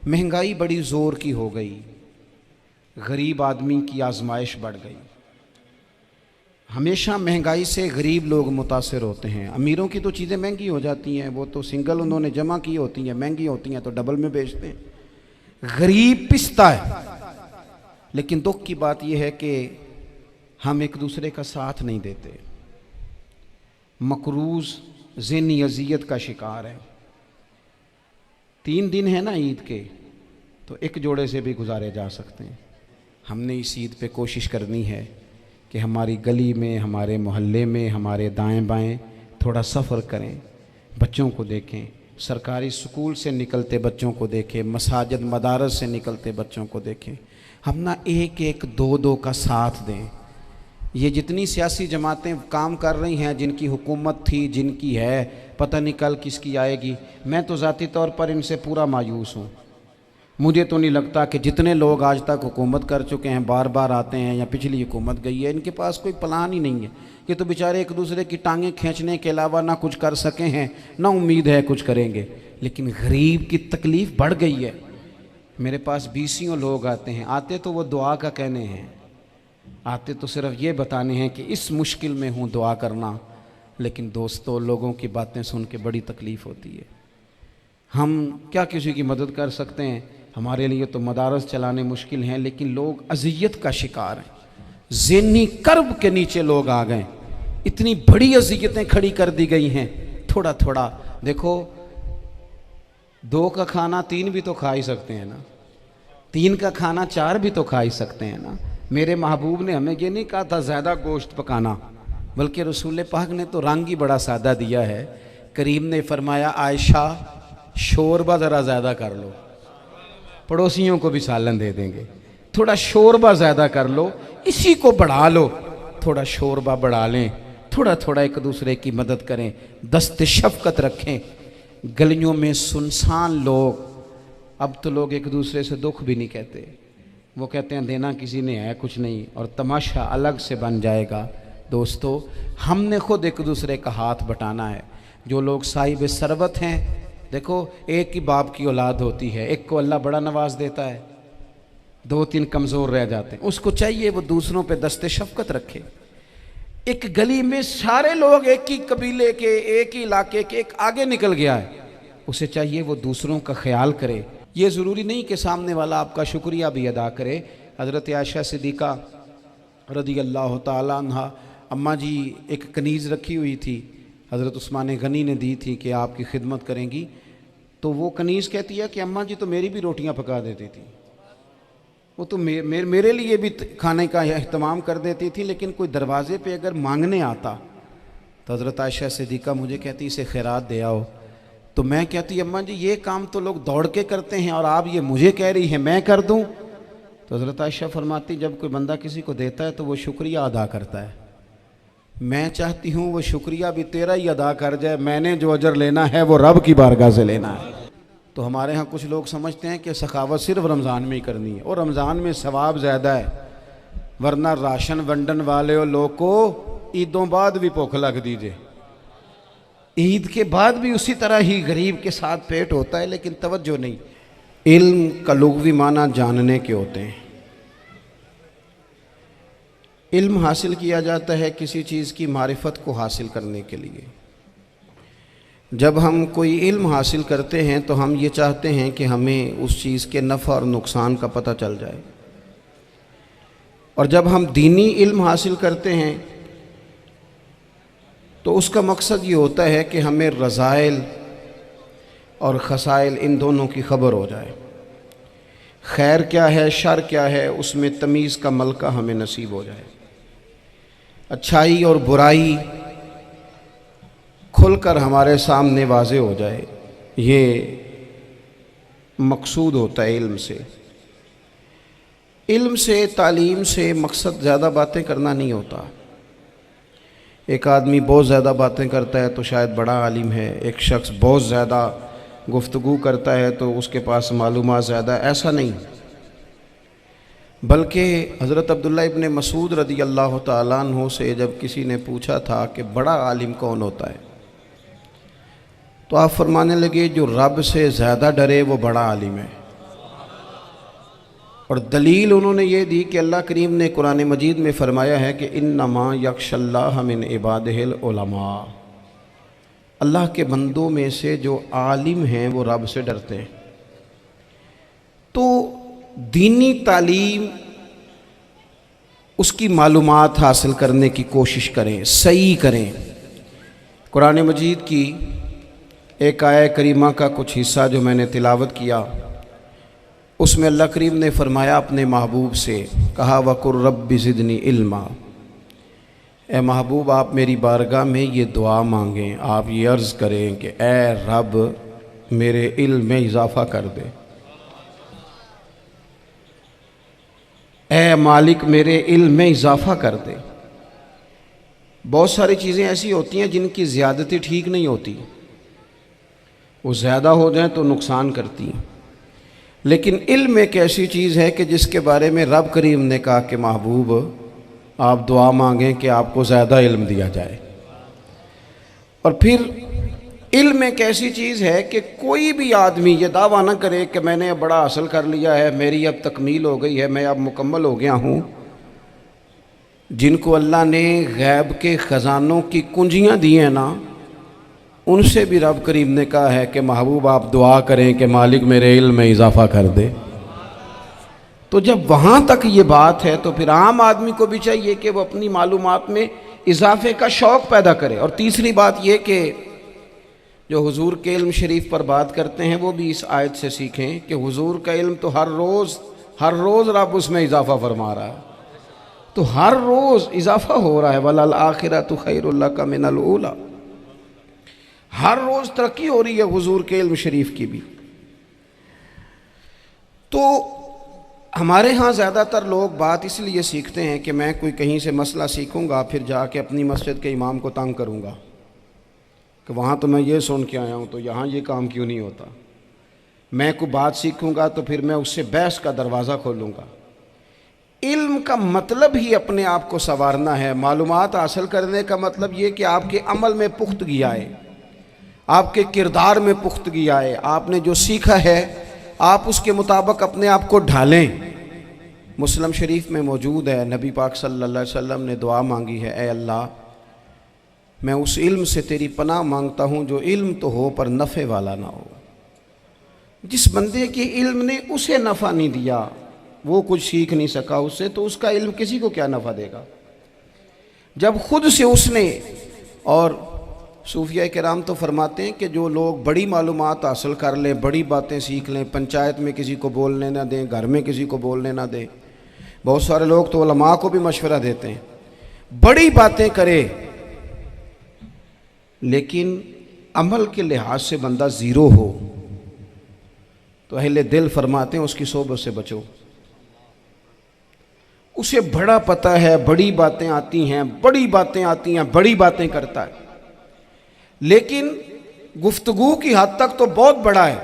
महंगाई बड़ी ज़ोर की हो गई, गरीब आदमी की आजमाइश बढ़ गई। हमेशा महंगाई से गरीब लोग मुतासिर होते हैं। अमीरों की तो चीज़ें महंगी हो जाती हैं, वो तो सिंगल उन्होंने जमा की होती हैं, महंगी होती हैं तो डबल में बेचते हैं। गरीब पिसता है। लेकिन दुख की बात यह है कि हम एक दूसरे का साथ नहीं देते। मकरूज़ ज़हनी अज़ियत का शिकार है। 3 दिन है ना ईद के, तो एक जोड़े से भी गुजारे जा सकते हैं। हमने इस ईद पे कोशिश करनी है कि हमारी गली में, हमारे मोहल्ले में, हमारे दाएं बाएं थोड़ा सफ़र करें, बच्चों को देखें, सरकारी स्कूल से निकलते बच्चों को देखें, मसाजिद मदारस से निकलते बच्चों को देखें। हम ना एक एक दो दो का साथ दें। ये जितनी सियासी जमातें काम कर रही हैं, जिनकी हुकूमत थी, जिनकी है, पता नहीं कल किसकी आएगी। मैं तो ज़ाती तौर पर इनसे पूरा मायूस हूँ। मुझे तो नहीं लगता कि जितने लोग आज तक हुकूमत कर चुके हैं, बार बार आते हैं या पिछली हुकूमत गई है, इनके पास कोई प्लान ही नहीं है। ये तो बेचारे एक दूसरे की टांगें खींचने के अलावा ना कुछ कर सके हैं, ना उम्मीद है कुछ करेंगे। लेकिन गरीब की तकलीफ़ बढ़ गई है। मेरे पास 20 लोग आते हैं, आते तो वो दुआ का कहने हैं, आते तो सिर्फ ये बताने हैं कि इस मुश्किल में हूँ, दुआ करना। लेकिन दोस्तों, लोगों की बातें सुन के बड़ी तकलीफ़ होती है। हम क्या किसी की मदद कर सकते हैं? हमारे लिए तो मदारस चलाने मुश्किल हैं, लेकिन लोग अज़ियत का शिकार हैं। ज़हनी कर्ब के नीचे लोग आ गए। इतनी बड़ी अज़ियतें खड़ी कर दी गई हैं। थोड़ा थोड़ा देखो, 2 का खाना 3 भी तो खा ही सकते हैं ना, 3 का खाना 4 भी तो खा ही सकते हैं ना। मेरे महबूब ने हमें ये नहीं कहा था ज़्यादा गोश्त पकाना, बल्कि रसूल पाक ने तो रंग ही बड़ा सादा दिया है। करीम ने फरमाया, आयशा शोरबा ज़रा ज़्यादा कर लो, पड़ोसियों को भी सालन दे देंगे। थोड़ा शोरबा ज़्यादा कर लो, इसी को बढ़ा लो, थोड़ा शोरबा बढ़ा लें, थोड़ा थोड़ा एक दूसरे की मदद करें, दस्त शफ़क़त रखें। गलियों में सुनसान लोग, अब तो लोग एक दूसरे से दुख भी नहीं कहते, वो कहते हैं देना किसी ने है कुछ नहीं, और तमाशा अलग से बन जाएगा। दोस्तों, हमने खुद एक दूसरे का हाथ बटाना है। जो लोग साहिब सरबत हैं, देखो, एक ही बाप की औलाद होती है, एक को अल्लाह बड़ा नवाज देता है, 2-3 कमज़ोर रह जाते हैं। उसको चाहिए वो दूसरों पे दस्ते शफ़क़त रखे। एक गली में सारे लोग एक ही कबीले के, एक ही इलाके के, एक आगे निकल गया है, उसे चाहिए वो दूसरों का ख्याल करे। ये ज़रूरी नहीं कि सामने वाला आपका शुक्रिया भी अदा करे। हज़रत आयशा सिद्दीक़ा रज़ी अल्लाह तआला अन्हा, अम्मा जी एक कनीज़ रखी हुई थी, हज़रत उस्मान गनी ने दी थी कि आपकी खिदमत करेंगी। तो वो कनीज़ कहती है कि अम्मा जी तो मेरी भी रोटियां पका देती थी, वो तो मेरे लिए भी खाने का एहतमाम कर देती थी। लेकिन कोई दरवाज़े पे अगर मांगने आता तो हज़रत आयशा सिद्दीक़ा मुझे कहती इसे खैरात दे आओ। तो मैं कहती अम्मा जी ये काम तो लोग दौड़ के करते हैं और आप ये मुझे कह रही हैं मैं कर दूं? तो हज़रत आयशा फरमाती जब कोई बंदा किसी को देता है तो वो शुक्रिया अदा करता है। मैं चाहती हूँ वो शुक्रिया भी तेरा ही अदा कर जाए, मैंने जो अजर लेना है वो रब की बारगाह से लेना है। तो हमारे यहाँ कुछ लोग समझते हैं कि सखावत सिर्फ रमज़ान में ही करनी है, और रमज़ान में सवाब ज़्यादा है, वरना राशन वंडन वाले लोग को ईदों बाद भी भूख लग दीजिए, ईद के बाद भी उसी तरह ही गरीब के साथ पेट होता है, लेकिन तवज्जो नहीं। इल्म का लुग़वी माना जानने के होते हैं। इल्म हासिल किया जाता है किसी चीज़ की मारिफत को हासिल करने के लिए। जब हम कोई इल्म हासिल करते हैं तो हम ये चाहते हैं कि हमें उस चीज़ के नफ़ा और नुकसान का पता चल जाए। और जब हम दीनी इल्म हासिल करते हैं तो उसका मकसद ये होता है कि हमें रज़ाइल और खसाइल इन दोनों की खबर हो जाए। खैर क्या है, शर क्या है, उसमें तमीज़ का मलका हमें नसीब हो जाए। अच्छाई और बुराई खुलकर हमारे सामने वाज़े हो जाए, ये मकसूद होता है इल्म से। इल्म से, तालीम से मकसद ज़्यादा बातें करना नहीं होता। एक आदमी बहुत ज़्यादा बातें करता है तो शायद बड़ा आलिम है, एक शख्स बहुत ज़्यादा गुफ्तगू करता है तो उसके पास मालूमात ज़्यादा, ऐसा नहीं। बल्कि हज़रत अब्दुल्ला इब्न मसूद रज़ी अल्लाह तआला अन्हु से जब किसी ने पूछा था कि बड़ा आलिम कौन होता है, तो आप फरमाने लगे जो रब से ज़्यादा डरे वो बड़ा आलिम है। और दलील उन्होंने ये दी कि अल्लाह करीम ने कुरान मजीद में फ़रमाया है कि इन्नमा यख्शल्लाह मिन इबादिहिल उलमा, अल्लाह के बंदों में से जो आलिम हैं वो रब से डरते हैं। तो दीनी तालीम, उसकी मालूमात हासिल करने की कोशिश करें, सही करें। कुरान मजीद की एक आयत करीमा का कुछ हिस्सा जो मैंने तिलावत किया, उसमें अल्लाह करीम ने फ़रमाया अपने महबूब से, कहा वकुर रब्बि ज़िदनी इल्मा, ए महबूब आप मेरी बारगाह में ये दुआ मांगें, आप ये अर्ज़ करें कि ए रब मेरे इल्म में इजाफ़ा कर दे, ए मालिक मेरे इल्म में इजाफ़ा कर दे। बहुत सारी चीज़ें ऐसी होती हैं जिनकी ज़्यादती ठीक नहीं होती, वो ज़्यादा हो जाए तो नुकसान करती हैं, लेकिन इल्म एक ऐसी चीज़ है कि जिसके बारे में रब करीम ने कहा कि महबूब आप दुआ मांगें कि आपको ज़्यादा इल्म दिया जाए। और फिर इल्म एक ऐसी चीज़ है कि कोई भी आदमी ये दावा ना करे कि मैंने अब बड़ा हासिल कर लिया है, मेरी अब तकमील हो गई है, मैं अब मुकम्मल हो गया हूँ। जिनको अल्लाह ने गैब के ख़जानों की कुंजियाँ दी हैं ना, उनसे भी रब करीम ने कहा है कि महबूब आप दुआ करें कि मालिक मेरे इल्म में इजाफ़ा कर दे। तो जब वहाँ तक ये बात है तो फिर आम आदमी को भी चाहिए कि वो अपनी मालूमात में इजाफे का शौक़ पैदा करे। और तीसरी बात ये कि जो हुजूर के इल्म शरीफ पर बात करते हैं वो भी इस आयत से सीखें कि हुजूर का इल्म तो हर रोज़ रब उसमें इजाफ़ा फरमा रहा है, तो हर रोज़ इजाफ़ा हो रहा है। वलल आखिरतु खैरुल लका मिनल ऊला, हर रोज़ तरक्की हो रही है हुजूर के इल्म शरीफ की भी। तो हमारे यहाँ ज़्यादातर लोग बात इसलिए सीखते हैं कि मैं कोई कहीं से मसला सीखूँगा फिर जाके अपनी मस्जिद के इमाम को तंग करूँगा कि वहाँ तो मैं ये सुन के आया हूँ तो यहाँ ये काम क्यों नहीं होता। मैं कोई बात सीखूँगा तो फिर मैं उससे बहस का दरवाज़ा खोलूँगा। इल्म का मतलब ही अपने आप को संवारना है। मालूमात हासिल करने का मतलब ये कि आपके अमल में पुख्तगी आए, आपके किरदार में पुख्तगी आए, आपने जो सीखा है आप उसके मुताबिक अपने आप को ढालें। मुस्लिम शरीफ में मौजूद है, नबी पाक सल्लल्लाहु अलैहि वसल्लम ने दुआ मांगी है, ए अल्लाह मैं उस इल्म से तेरी पनाह मांगता हूँ जो इल्म तो हो पर नफ़े वाला ना हो। जिस बंदे के इल्म ने उसे नफ़ा नहीं दिया, वो कुछ सीख नहीं सका उससे, तो उसका इल्म किसी को क्या नफ़ा देगा। जब खुद से उसने, और सूफिया किराम तो फरमाते हैं कि जो लोग बड़ी मालूमात हासिल कर लें, बड़ी बातें सीख लें, पंचायत में किसी को बोलने ना दें, घर में किसी को बोलने ना दें। बहुत सारे लोग तो उलमा को भी मशवरा देते हैं, बड़ी बातें करे, लेकिन अमल के लिहाज से बंदा ज़ीरो हो तो अहले दिल फरमाते हैं उसकी सोबत से बचो। उसे बड़ा पता है, बड़ी बातें आती हैं, बड़ी बातें आती हैं, बड़ी बातें करता है, लेकिन गुफ्तगू की हद तक तो बहुत बड़ा है,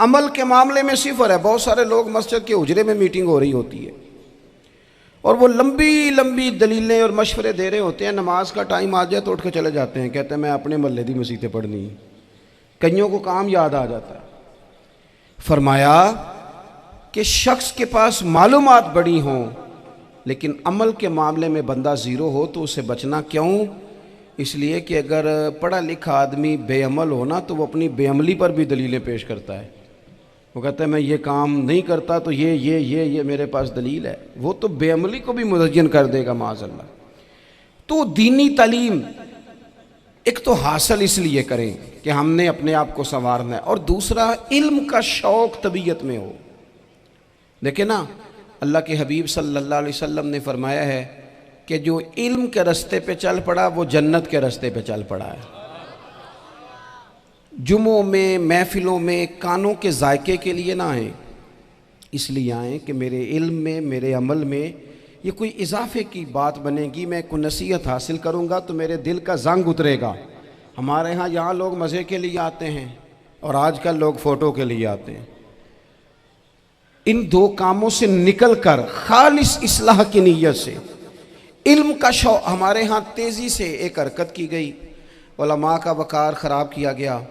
अमल के मामले में सिफर है। बहुत सारे लोग मस्जिद के हुजरे में मीटिंग हो रही होती है और वो लंबी लंबी दलीलें और मशवरे दे रहे होते हैं, नमाज का टाइम आ जाए तो उठ के चले जाते हैं, कहते हैं मैं अपने महल्ले दी मसीतें पढ़नी है। कईयों को काम याद आ जाता है। फरमाया कि शख्स के पास मालूमात बड़ी हों लेकिन अमल के मामले में बंदा ज़ीरो हो तो उसे बचना क्यों? इसलिए कि अगर पढ़ा लिखा आदमी बेअमल हो ना तो वो अपनी बेअमली पर भी दलीलें पेश करता है। वो कहता है मैं ये काम नहीं करता तो ये मेरे पास दलील है। वो तो बेअमली को भी मुज़य्यन कर देगा माज़अल्लाह। तो दीनी तालीम एक तो हासिल इसलिए करें कि हमने अपने आप को संवारना है, और दूसरा इल्म का शौक़ तबीयत में हो। देखे ना, अल्लाह के हबीब सल्लल्लाहु अलैहि वसल्लम ने फरमाया है कि जो इल्म के रास्ते पे चल पड़ा वो जन्नत के रास्ते पे चल पड़ा है। जुमों में, महफिलों में कानों के जायके के लिए ना आए, इसलिए आए कि मेरे इल्म में, मेरे अमल में ये कोई इजाफे की बात बनेगी, मैं कोई नसीहत हासिल करूँगा तो मेरे दिल का जंग उतरेगा। हमारे यहाँ लोग मज़े के लिए आते हैं और आजकल लोग फ़ोटो के लिए आते हैं। इन दो कामों से निकल कर खालिस इस्लाह की नीयत से इल्म का शौक़, हमारे यहाँ तेज़ी से एक हरकत की गई, उलमा का वक़ार ख़राब किया गया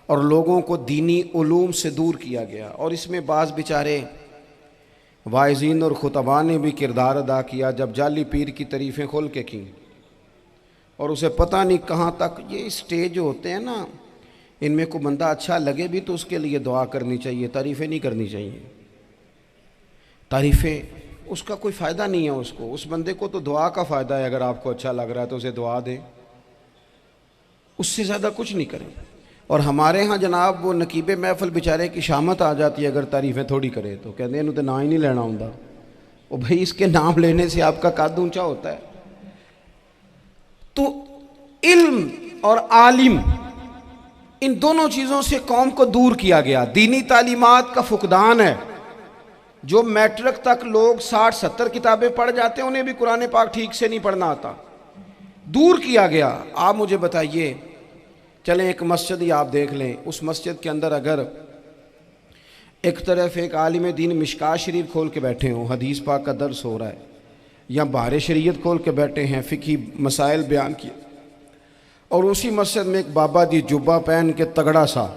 और लोगों को दीनी उलूम से दूर किया गया। और इसमें बाज़ बेचारे वाइज़ीन और खुतबा ने भी किरदार अदा किया जब जाली पीर की तारीफ़ें खोल के की, और उसे पता नहीं कहाँ तक ये स्टेज होते हैं ना, इनमें कोई बंदा अच्छा लगे भी तो उसके लिए दुआ करनी चाहिए, तारीफ़ें नहीं करनी चाहिए। तारीफ़ें उसका कोई फ़ायदा नहीं है, उसको, उस बंदे को तो दुआ का फ़ायदा है। अगर आपको अच्छा लग रहा है तो उसे दुआ दें, उससे ज़्यादा कुछ नहीं करें। और हमारे यहाँ जनाब वो नकीबे महफिल बेचारे की शामत आ जाती है अगर तारीफ़ें थोड़ी करे तो, कहते हैं इन्हों तो ना ही नहीं लेना होता। वो भाई इसके नाम लेने से आपका कद ऊंचा होता है। तो इल्म और आलिम, इन दोनों चीज़ों से कौम को दूर किया गया। दीनी तालीमात का फुकदान है। जो मैट्रिक तक लोग 60-70 किताबें पढ़ जाते हैं उन्हें भी कुरान पाक ठीक से नहीं पढ़ना आता, दूर किया गया। आप मुझे बताइए, चलें एक मस्जिद ही आप देख लें, उस मस्जिद के अंदर अगर एक तरफ एक आलिम दीन मिशकात शरीफ खोल के बैठे हों, हदीस पाक का दर्स हो रहा है, या बाहर शरीयत खोल के बैठे हैं, फ़िक़ही मसाइल बयान किए, और उसी मस्जिद में एक बाबा जी जुब्बा पहन के तगड़ा सा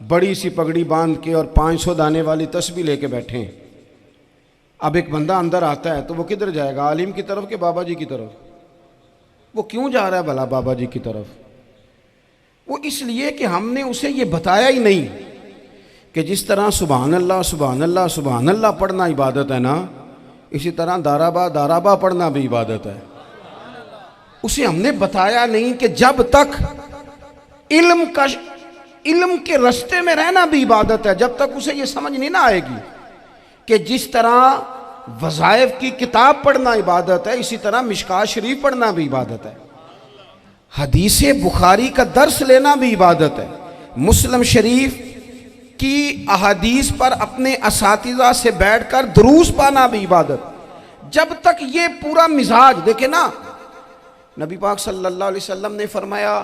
बड़ी सी पगड़ी बांध के और 500 दाने वाली तस्बीह लेके बैठे हैं। अब एक बंदा अंदर आता है तो वो किधर जाएगा, आलिम की तरफ के बाबा जी की तरफ? वो क्यों जा रहा है भला बाबा जी की तरफ? वो इसलिए कि हमने उसे ये बताया ही नहीं कि जिस तरह सुभान अल्लाह सुभान अल्लाह सुभान अल्लाह पढ़ना इबादत है ना, इसी तरह दाराबा दाराबा पढ़ना भी इबादत है। उसे हमने बताया नहीं कि जब तक इल्म के रास्ते में रहना भी इबादत है, जब तक उसे ये समझ नहीं ना आएगी कि जिस तरह वज़ाइफ की किताब पढ़ना इबादत है, इसी तरह मिशकात शरीफ पढ़ना भी इबादत है, हदीस बुखारी का दर्स लेना भी इबादत है, मुस्लिम शरीफ की अहादीस पर अपने असातिज़ा से बैठकर दुरूस पाना भी इबादत। जब तक ये पूरा मिजाज देखे ना, नबी पाक सल्लल्लाहु अलैहि वसल्लम ने फरमाया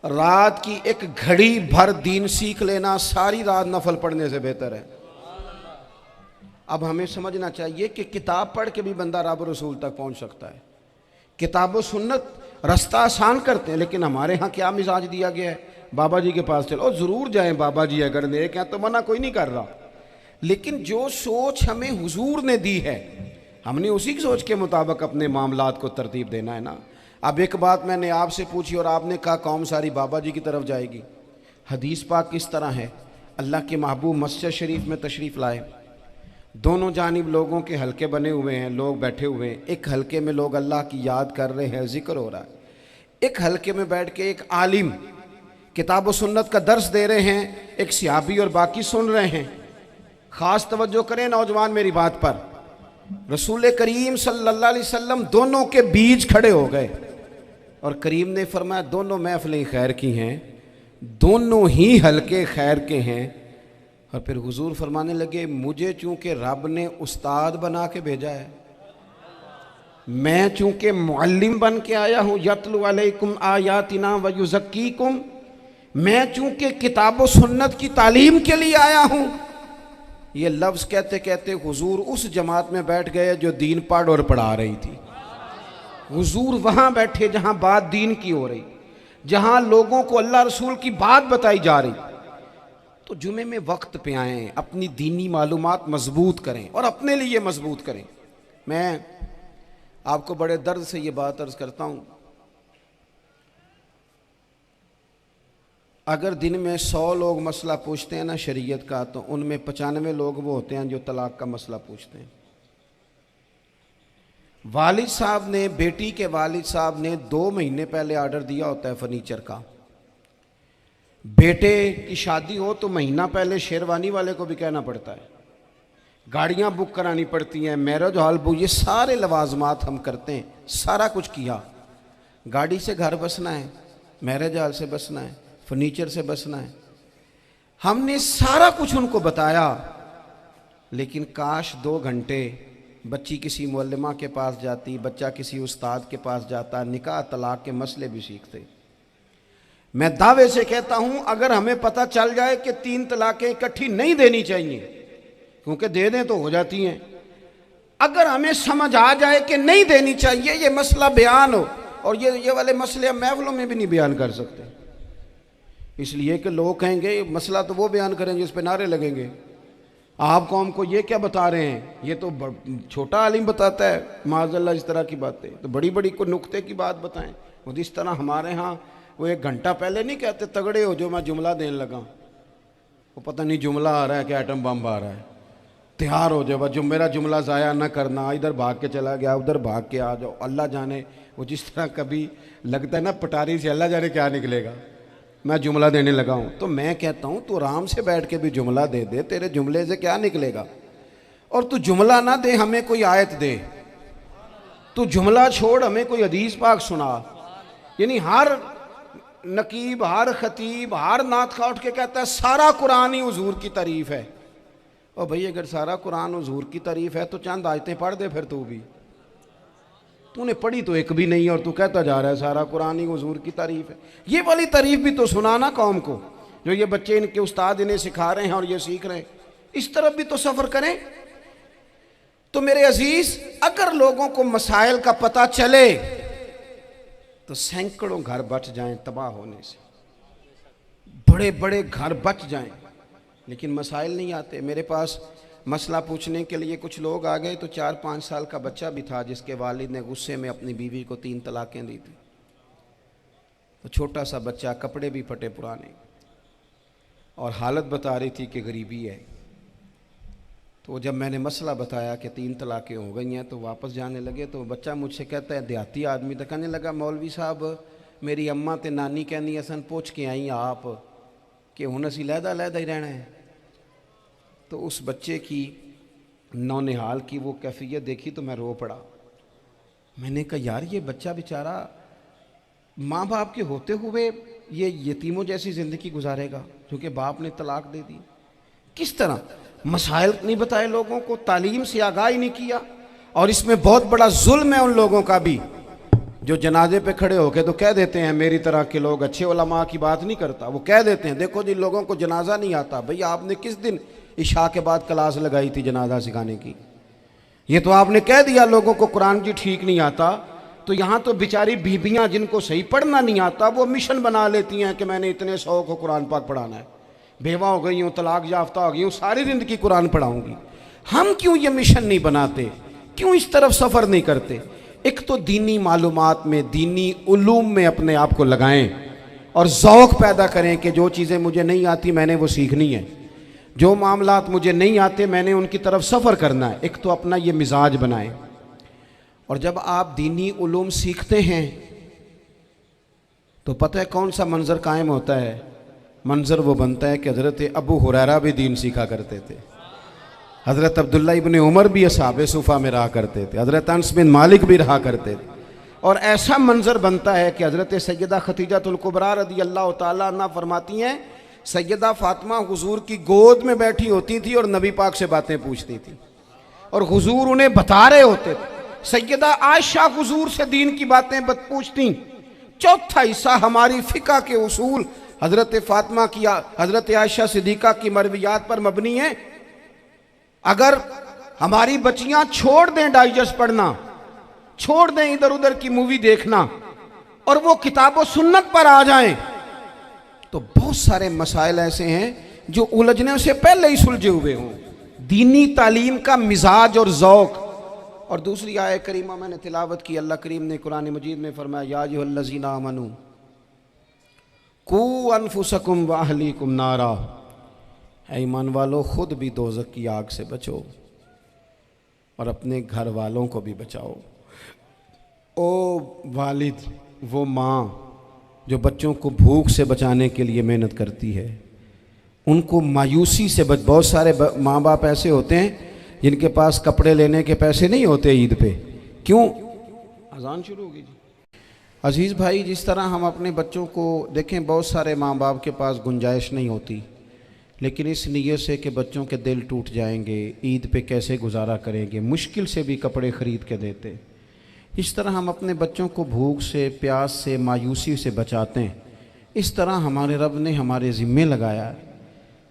रात की एक घड़ी भर दीन सीख लेना सारी रात नफल पढ़ने से बेहतर है। अब हमें समझना चाहिए कि किताब पढ़ के भी बंदा रब रसूल तक पहुंच सकता है। किताब व सुन्नत रास्ता आसान करते हैं, लेकिन हमारे यहाँ क्या मिजाज दिया गया है, बाबा जी के पास चलो, ज़रूर जाएं बाबा जी अगर नेक हैं तो, मना कोई नहीं कर रहा, लेकिन जो सोच हमें हुजूर ने दी है हमने उसी की सोच के मुताबिक अपने मामलात को तरतीब देना है ना। अब एक बात मैंने आपसे पूछी और आपने कहा कौम सारी बाबा जी की तरफ जाएगी। हदीस पाक किस तरह है, अल्लाह के महबूब मस्जिद शरीफ में तशरीफ़ लाए, दोनों जानिब लोगों के हलके बने हुए हैं, लोग बैठे हुए हैं, एक हलके में लोग अल्लाह की याद कर रहे हैं, जिक्र हो रहा है, एक हलके में बैठ के एक आलिम किताब व सुन्नत का दर्स दे रहे हैं, एक सहाबी और बाकी सुन रहे हैं। ख़ास तवज्जो करें नौजवान मेरी बात पर, रसूल करीम सल्लल्लाहु अलैहि वसल्लम दोनों के बीच खड़े हो गए और करीम ने फरमाया दोनों महफिलें खैर की हैं, दोनों ही हलके खैर के हैं। और फिर हुजूर फरमाने लगे मुझे चूँकि रब ने उस्ताद बना के भेजा है, मैं चूँकि मुअल्लिम बन के आया हूँ, यतलु अलैकुम आयातिना व युज़क्कीकुम, मैं चूँकि किताब व सुन्नत की तालीम के लिए आया हूँ। ये लफ्ज़ कहते कहते हुजूर उस जमात में बैठ गए जो दीन पढ़ और पढ़ा रही थी। हुजूर वहाँ बैठे जहाँ बात दीन की हो रही, जहाँ लोगों को अल्लाह रसूल की बात बताई जा रही। तो जुमे में वक्त पे आएँ, अपनी दीनी मालूमात मजबूत करें और अपने लिए मजबूत करें। मैं आपको बड़े दर्द से ये बात अर्ज़ करता हूँ, अगर दिन में 100 लोग मसला पूछते हैं ना शरीयत का, तो उनमें 95 लोग वो होते हैं जो तलाक का मसला पूछते हैं। वालिद साहब ने, बेटी के वालिद साहब ने 2 महीने पहले आर्डर दिया होता है फर्नीचर का। बेटे की शादी हो तो महीना पहले शेरवानी वाले को भी कहना पड़ता है, गाड़ियाँ बुक करानी पड़ती हैं, मैरिज हॉल बुक, ये सारे लवाजमात हम करते हैं। सारा कुछ किया, गाड़ी से घर बसना है, मैरिज हॉल से बसना है, फर्नीचर से बसना है, हमने सारा कुछ उनको बताया। लेकिन काश 2 घंटे बच्ची किसी मुअल्लिमा के पास जाती, बच्चा किसी उस्ताद के पास जाता, निकाह तलाक के मसले भी सीखते। मैं दावे से कहता हूं अगर हमें पता चल जाए कि 3 तलाकें इकट्ठी नहीं देनी चाहिए, क्योंकि दे दें तो हो जाती हैं, अगर हमें समझ आ जाए कि नहीं देनी चाहिए, ये मसला बयान हो, और ये वाले मसले हम महफिलों में भी नहीं बयान कर सकते, इसलिए कि लोग कहेंगे मसला तो वो बयान करेंगे जिस पे नारे लगेंगे। आप कौम को ये क्या बता रहे हैं, ये तो छोटा आलिम बताता है माज़अल्लाह इस तरह की बातें, तो बड़ी बड़ी को नुक्ते की बात बताएं। वो जिस तरह हमारे यहाँ वो 1 घंटा पहले नहीं कहते तगड़े हो जो मैं जुमला देने लगा, वो पता नहीं जुमला आ रहा है कि एटम बम आ रहा है, तैयार हो जाओ, जो मेरा जुमला ज़ाया ना करना, इधर भाग के चला गया उधर भाग के आ जाओ, अल्लाह जाने। वो जिस तरह कभी लगता है ना पटारी से अल्लाह जाने क्या निकलेगा, मैं जुमला देने लगा हूँ। तो मैं कहता हूँ तू आराम से बैठ के भी जुमला दे दे, तेरे जुमले से क्या निकलेगा। और तू जुमला ना दे, हमें कोई आयत दे, तू जुमला छोड़ हमें कोई हदीस पाक सुना। यानी हर नकीब, हर खतीब, हर नात खा उठ के कहता है सारा कुरान ही हुजूर की तारीफ है। और भाई अगर सारा कुरान हुजूर की तारीफ है तो चंद आयतें पढ़ दे फिर तू भी। तूने पढ़ी तो एक भी नहीं और तू कहता जा रहा है सारा कुरान ही हुजूर की तारीफ है। ये वाली तारीफ भी तो सुनाना कौम को, जो ये बच्चे इनके उस्ताद इन्हें सिखा रहे हैं और ये सीख रहे हैं, इस तरफ भी तो सफ़र करें। तो मेरे अजीज, अगर लोगों को मसाइल का पता चले तो सैकड़ों घर बच जाएं तबाह होने से, बड़े बड़े घर बच जाएं, लेकिन मसाइल नहीं आते। मेरे पास मसला पूछने के लिए कुछ लोग आ गए तो 4-5 साल का बच्चा भी था जिसके वालिद ने गुस्से में अपनी बीवी को 3 तलाकें दी थी। तो छोटा सा बच्चा, कपड़े भी फटे पुराने, और हालत बता रही थी कि गरीबी है। तो जब मैंने मसला बताया कि 3 तलाकें हो गई हैं तो वापस जाने लगे, तो बच्चा मुझसे कहता है, देहाती आदमी, तो कहने लगा मौलवी साहब मेरी अम्मा ते नानी कहनी असन पूछ के आई आप कि हुण असीं लहदा ही रहना है। तो उस बच्चे की नौनिहाल की वो कैफियत देखी तो मैं रो पड़ा। मैंने कहा यार ये बच्चा बेचारा माँ बाप के होते हुए ये यतीमों जैसी ज़िंदगी गुजारेगा क्योंकि बाप ने तलाक दे दी। किस तरह मसाइल नहीं बताए लोगों को, तालीम से आगाही नहीं किया। और इसमें बहुत बड़ा जुल्म है उन लोगों का भी जो जनाजे पे खड़े होके तो कह देते हैं, मेरी तरह के लोग अच्छे उलमा की बात नहीं करता, वो कह देते हैं देखो जिन लोगों को जनाजा नहीं आता, भाई आपने किस दिन इशा के बाद क्लास लगाई थी जनाजा सिखाने की? ये तो आपने कह दिया लोगों को कुरान जी ठीक नहीं आता। तो यहाँ तो बेचारी बीबियाँ जिनको सही पढ़ना नहीं आता वो मिशन बना लेती हैं कि मैंने इतने 100 को कुरान पाक पढ़ाना है, बेवा हो गई हूँ, तलाक याफ्ता हो गई हूँ, सारी ज़िंदगी कुरान पढ़ाऊँगी। हम क्यों ये मिशन नहीं बनाते, क्यों इस तरफ सफ़र नहीं करते? एक तो दीनी मालूमात में, दीनी उलूम में अपने आप को लगाएं और ज़ौक़ पैदा करें कि जो चीज़ें मुझे नहीं आती मैंने वो सीखनी है, जो मामलात मुझे नहीं आते मैंने उनकी तरफ सफ़र करना है। एक तो अपना ये मिजाज बनाएं। और जब आप दीनी उलूम सीखते हैं तो पता है कौन सा मंज़र कायम होता है? मंज़र वो बनता है कि हज़रत अबू हुरैरा भी दीन सीखा करते थे, हज़रत अब्दुल्ला इब्ने उमर भी असहाबे सुफ़ा में रहा करते थे, हज़रत अनस बिन मालिक भी रहा करते थे। और ऐसा मंज़र बनता है कि हज़रत सैयदा खतीजतुल कुबरा रज़ी अल्लाह तआला अन्हा फरमाती हैं, सैयदा फ़ातिमा हुजूर की गोद में बैठी होती थी और नबी पाक से बातें पूछती थी और हुजूर उन्हें बता रहे होते थे। सैयदा आयशा हुजूर से दीन की बातें पूछती। चौथा हिस्सा हमारी फ़िक़्ह के उसूल हज़रत फ़ातिमा की, हज़रत आयशा सिद्दीक़ा की मरवियात पर मबनी है। अगर हमारी बच्चियां छोड़ दें डाइजेस्ट पढ़ना, छोड़ दें इधर उधर की मूवी देखना और वो किताबों सुन्नत पर आ जाएं, तो बहुत सारे मसाइल ऐसे हैं जो उलझने से पहले ही सुलझे हुए हों। दीनी तालीम का मिजाज और ज़ौक़। और दूसरी आयत करीमा मैंने तिलावत की, अल्लाह करीम ने कुरान मजीद में फरमाया, या अय्युहल्लज़ीना आमनू कू अनफुसकुम व अहलीकुम नारा, ऐ ईमान वालों खुद भी दोज़ख की आग से बचो और अपने घर वालों को भी बचाओ। ओ वालिद, वो माँ जो बच्चों को भूख से बचाने के लिए मेहनत करती है, उनको मायूसी से बहुत सारे माँ बाप ऐसे होते हैं जिनके पास कपड़े लेने के पैसे नहीं होते ईद पे। क्यों? अजान शुरू होगी जी। अजीज़ भाई, जिस तरह हम अपने बच्चों को देखें, बहुत सारे माँ बाप के पास गुंजाइश नहीं होती, लेकिन इस नीयत से कि बच्चों के दिल टूट जाएंगे, ईद पे कैसे गुजारा करेंगे, मुश्किल से भी कपड़े ख़रीद के देते। इस तरह हम अपने बच्चों को भूख से, प्यास से, मायूसी से बचाते हैं। इस तरह हमारे रब ने हमारे ज़िम्मे लगाया है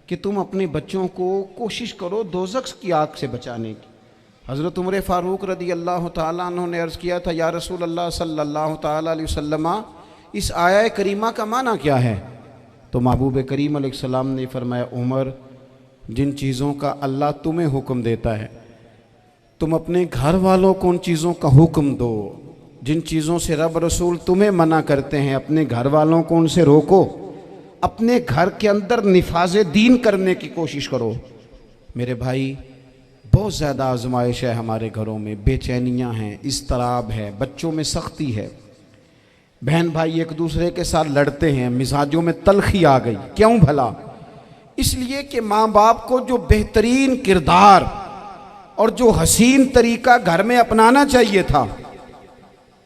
कि तुम अपने बच्चों को कोशिश करो दोज़ख की आग से बचाने की। हज़रत उमर फ़ारूक रज़ी अल्लाह तआला अन्हु ने अर्ज़ किया था, या रसूल अल्लाह सल्लल्लाहु तआला अलैहि वसल्लम, इस आया करीमा का माना क्या है? तो महबूब करीम अलैहिस्सलाम ने फरमाया, उमर, जिन चीज़ों का अल्लाह तुम्हें हुक्म देता है, तुम अपने घर वालों को उन चीज़ों का हुक्म दो। जिन चीज़ों से रब रसूल तुम्हें मना करते हैं, अपने घर वालों को उनसे रोको। अपने घर के अंदर निफाज दीन करने की कोशिश करो। मेरे भाई, बहुत ज़्यादा आजमाइश है हमारे घरों में, बेचैनियाँ हैं, इस्तराब है, बच्चों में सख्ती है, बहन भाई एक दूसरे के साथ लड़ते हैं, मिजाजों में तलखी आ गई। क्यों भला? इसलिए कि माँ बाप को जो बेहतरीन किरदार और जो हसीन तरीका घर में अपनाना चाहिए था,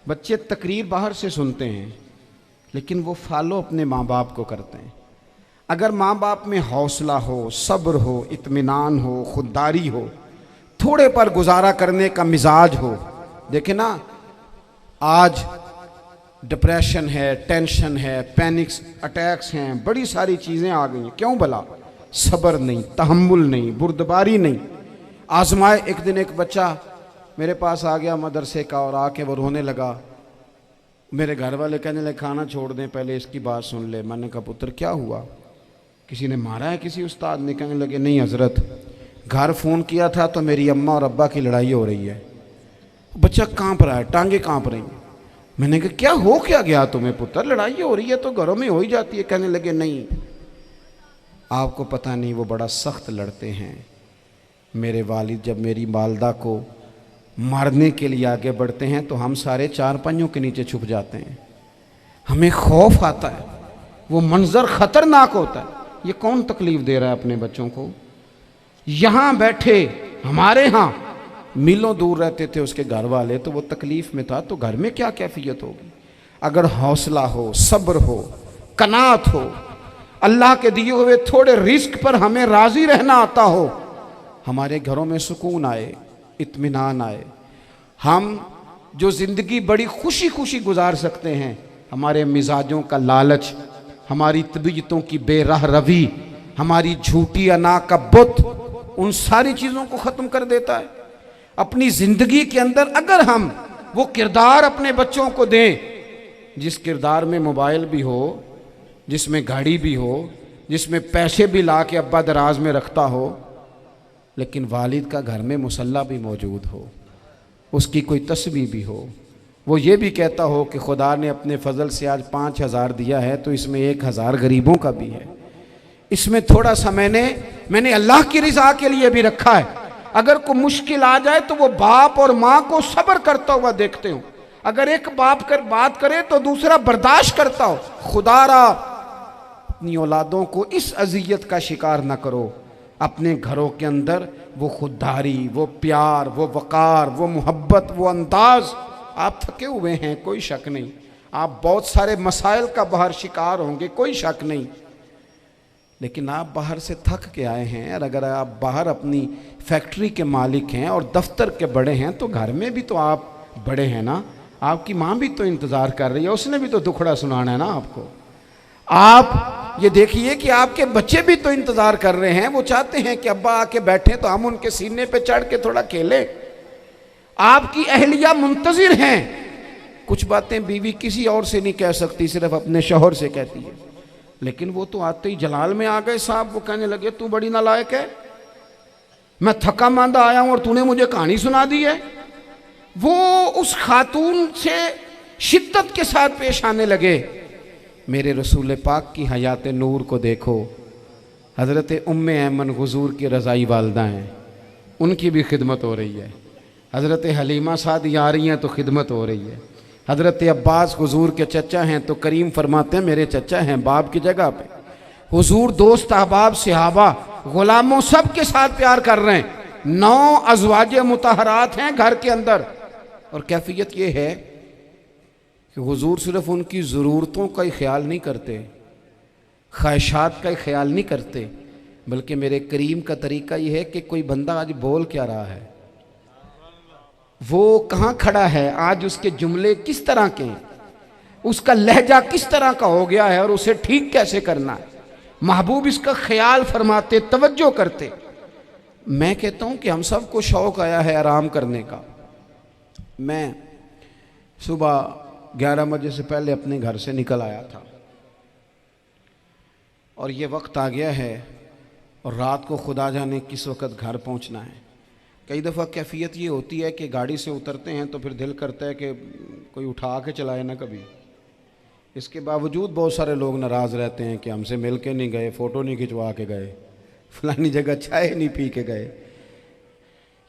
बच्चे तकरीर बाहर से सुनते हैं लेकिन वो फॉलो अपने माँ बाप को करते हैं। अगर माँ बाप में हौसला हो, सब्र हो, इत्मीनान हो, खुददारी हो, थोड़े पर गुजारा करने का मिजाज हो। देखे ना, आज डिप्रेशन है, टेंशन है, पैनिक्स अटैक्स हैं, बड़ी सारी चीज़ें आ गई हैं। क्यों भला? सब्र नहीं, तहम्मुल नहीं, बुर्दबारी नहीं। आजमाए। एक दिन एक बच्चा मेरे पास आ गया मदरसे का और आके वो रोने लगा। मेरे घर वाले कहने लगे खाना छोड़ दें, पहले इसकी बात सुन ले। मैंने कहा पुत्र क्या हुआ, किसी ने मारा है किसी उस्ताद ने? कहने लगे नहीं हजरत, घर फ़ोन किया था तो मेरी अम्मा और अब्बा की लड़ाई हो रही है। बच्चा कांप रहा है, टांगे कांप रही हैं। मैंने कहा क्या हो क्या गया तुम्हें पुत्र, लड़ाई हो रही है तो घरों में हो ही जाती है। कहने लगे नहीं, आपको पता नहीं, वो बड़ा सख्त लड़ते हैं। मेरे वालिद जब मेरी वालदा को मारने के लिए आगे बढ़ते हैं तो हम सारे चारपाइयों के नीचे छुप जाते हैं, हमें खौफ आता है, वो मंजर खतरनाक होता है। ये कौन तकलीफ दे रहा है अपने बच्चों को? यहाँ बैठे हमारे यहाँ मीलों दूर रहते थे उसके घर वाले, तो वो तकलीफ में था, तो घर में क्या कैफियत होगी? अगर हौसला हो, सब्र हो, कनात हो, अल्लाह के दिए हुए थोड़े रिस्क पर हमें राजी रहना आता हो, हमारे घरों में सुकून आए, इत्मीनान आए। हम जो ज़िंदगी बड़ी खुशी खुशी गुजार सकते हैं, हमारे मिजाजों का लालच, हमारी तबीयतों की बेराह रवी, हमारी झूठी अना का बुत, उन सारी चीज़ों को ख़त्म कर देता है। अपनी ज़िंदगी के अंदर अगर हम वो किरदार अपने बच्चों को दें, जिस किरदार में मोबाइल भी हो, जिसमें गाड़ी भी हो, जिसमें पैसे भी ला के अब्बा दराज में रखता हो, लेकिन वालिद का घर में मुसल्ला भी मौजूद हो, उसकी कोई तस्बीह भी हो, वो ये भी कहता हो कि खुदा ने अपने फजल से आज 5,000 दिया है तो इसमें 1,000 गरीबों का भी है, इसमें थोड़ा सा मैंने अल्लाह की रिजा के लिए भी रखा है। अगर कोई मुश्किल आ जाए तो वो बाप और माँ को सब्र करता हुआ देखते हो। अगर एक बाप कर बात करे तो दूसरा बर्दाश्त करता हो। खुदारा अपनी औलादों को इस अजियत का शिकार न करो। अपने घरों के अंदर वो खुददारी, वो प्यार, वो वक़ार, वो मोहब्बत, वो अंदाज। आप थके हुए हैं, कोई शक नहीं, आप बहुत सारे मसाइल का बाहर शिकार होंगे, कोई शक नहीं, लेकिन आप बाहर से थक के आए हैं। और अगर आप बाहर अपनी फैक्ट्री के मालिक हैं और दफ्तर के बड़े हैं तो घर में भी तो आप बड़े हैं ना। आपकी माँ भी तो इंतज़ार कर रही है, उसने भी तो दुखड़ा सुनाना है ना आपको। आप ये देखिए कि आपके बच्चे भी तो इंतज़ार कर रहे हैं, वो चाहते हैं कि अब्बा आके बैठे तो हम उनके सीने पे चढ़ के थोड़ा खेलें। आपकी अहलिया मुंतज़िर हैं। कुछ बातें बीवी किसी और से नहीं कह सकती, सिर्फ अपने शौहर से कहती है, लेकिन वो तो आते ही जलाल में आ गए साहब। वो कहने लगे तू बड़ी नालायक है, मैं थका मांदा आया हूं और तूने मुझे कहानी सुना दी है। वो उस खातून से शिद्दत के साथ पेश आने लगे। मेरे रसूल पाक की हयात नूर को देखो, हज़रत उम्मे ऐमन हुज़ूर की रज़ाई वालदा हैं, उनकी भी खिदमत हो रही है। हज़रत हलीमा सादी आ रही हैं तो खिदमत हो रही है। हज़रत अब्बास हुज़ूर के चचा हैं तो करीम फरमाते हैं मेरे चचा हैं बाप की जगह पे। हुज़ूर दोस्त अहबाब सहाबा ग़ुलामों सब के साथ प्यार कर रहे हैं। 9 अज़वाजे मुतहरात हैं घर के अंदर। और कैफियत ये है कि हुज़ूर सिर्फ उनकी ज़रूरतों का ही ख्याल नहीं करते, ख्वाहिशात का ही ख्याल नहीं करते, बल्कि मेरे करीम का तरीका ये है कि कोई बंदा आज बोल क्या रहा है, वो कहाँ खड़ा है, आज उसके जुमले किस तरह के हैं, उसका लहजा किस तरह का हो गया है और उसे ठीक कैसे करना है। महबूब इसका ख्याल फरमाते, तवज्जो करते। मैं कहता हूँ कि हम सबको शौक़ आया है आराम करने का। मैं सुबह 11 बजे से पहले अपने घर से निकल आया था और ये वक्त आ गया है और रात को खुदा जाने किस वक्त घर पहुंचना है। कई दफ़ा कैफियत ये होती है कि गाड़ी से उतरते हैं तो फिर दिल करता है कि कोई उठा के चलाए ना कभी। इसके बावजूद बहुत सारे लोग नाराज़ रहते हैं कि हमसे मिल के नहीं गए, फ़ोटो नहीं खिंचवा के गए, फलानी जगह चाय नहीं पी के गए।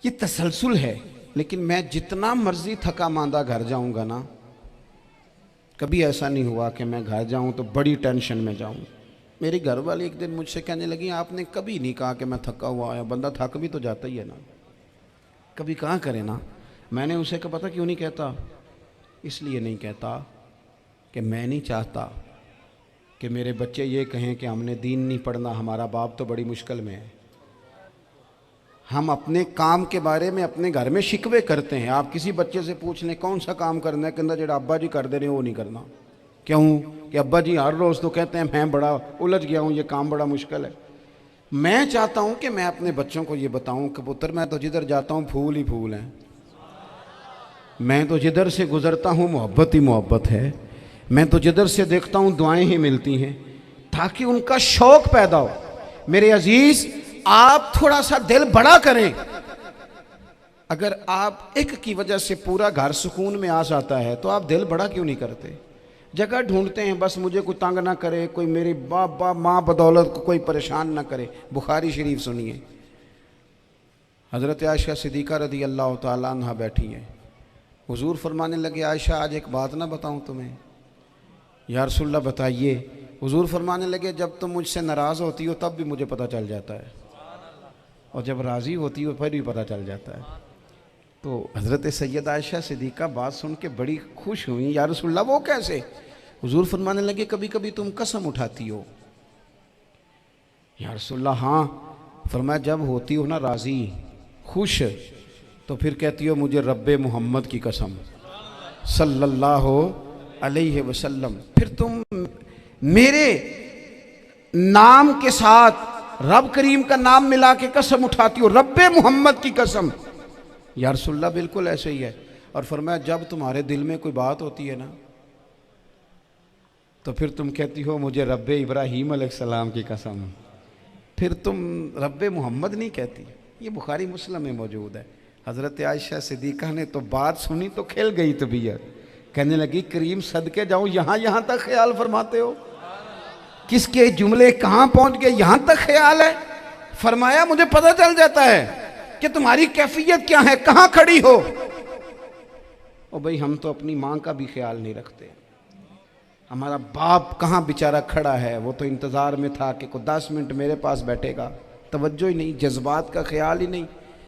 ये तसलसल है। लेकिन मैं जितना मर्जी थका मांदा घर जाऊंगा ना, कभी ऐसा नहीं हुआ कि मैं घर जाऊं तो बड़ी टेंशन में जाऊं। मेरी घर वाली एक दिन मुझसे कहने लगी, आपने कभी नहीं कहा कि मैं थका हुआ आया। बंदा थक भी तो जाता ही है ना, कभी कहाँ करे ना। मैंने उसे कहा पता क्यों नहीं कहता? इसलिए नहीं कहता कि मैं नहीं चाहता कि मेरे बच्चे ये कहें कि हमने दीन नहीं पढ़ना, हमारा बाप तो बड़ी मुश्किल में है। हम अपने काम के बारे में अपने घर में शिकवे करते हैं। आप किसी बच्चे से पूछ लें कौन सा काम करना है, कहता जो अब्बा जी कर दे रहे हैं वो नहीं करना। क्यों? कि अब्बा जी हर रोज़ तो कहते हैं मैं बड़ा उलझ गया हूँ, ये काम बड़ा मुश्किल है। मैं चाहता हूँ कि मैं अपने बच्चों को ये बताऊँ कि पुत्र मैं तो जिधर जाता हूँ फूल ही फूल हैं, मैं तो जिधर से गुज़रता हूँ मोहब्बत ही मोहब्बत है, मैं तो जिधर से देखता हूँ दुआएं ही मिलती हैं, ताकि उनका शौक़ पैदा हो। मेरे अजीज़, आप थोड़ा सा दिल बड़ा करें। अगर आप एक की वजह से पूरा घर सुकून में आ जाता है तो आप दिल बड़ा क्यों नहीं करते? जगह ढूंढते हैं बस मुझे कोई तंग ना करे, कोई मेरी बाप माँ बदौलत को कोई परेशान ना करे। बुखारी शरीफ सुनिए, हज़रत आयशा सिद्दीक़ा रज़ी अल्लाह ताला अन्हा बैठी हैं। हुजूर फरमाने लगे, आयशा आज एक बात ना बताऊं तुम्हें? या रसूलल्लाह बताइए। हुजूर फरमाने लगे, जब तुम मुझसे नाराज़ होती हो तब भी मुझे पता चल जाता है, और जब राज़ी होती हो फिर भी पता चल जाता है। तो हज़रत सैयदा आयशा सिद्दीक़ा बात सुन के बड़ी खुश हुई। या रसूलल्लाह वो कैसे? हुजूर फरमाने लगे, कभी कभी तुम कसम उठाती हो। या रसूलल्लाह हाँ। फरमाया जब होती हो ना राज़ी, खुश, तो फिर कहती हो मुझे रब्बे मोहम्मद की कसम सल्लल्लाहु अलैहि वसल्लम। फिर तुम मेरे नाम के साथ रब करीम का नाम मिला के कसम उठाती हो, रब्बे मोहम्मद की कसम। या रसूलल्लाह बिल्कुल ऐसे ही है। और फरमाया जब तुम्हारे दिल में कोई बात होती है ना, तो फिर तुम कहती हो मुझे रब्बे इब्राहीम अलैहिस्सलाम की कसम, फिर तुम रब्बे मोहम्मद नहीं कहती। ये बुखारी मुस्लिम में मौजूद है। हज़रत आयशा सिद्दीक़ा ने तो बात सुनी तो खिल गई तबीयत, कहने लगी करीम सदके जाऊँ, यहाँ तक ख्याल फरमाते हो? किसके जुमले कहाँ पहुँच गए, यहाँ तक ख्याल है? फरमाया मुझे पता चल जाता है कि तुम्हारी कैफियत क्या है, कहाँ खड़ी हो। ओ भाई, हम तो अपनी माँ का भी ख्याल नहीं रखते। हमारा बाप कहाँ बेचारा खड़ा है, वो तो इंतज़ार में था कि कोई 10 मिनट मेरे पास बैठेगा, तवज्जो ही नहीं, जज्बात का ख्याल ही नहीं।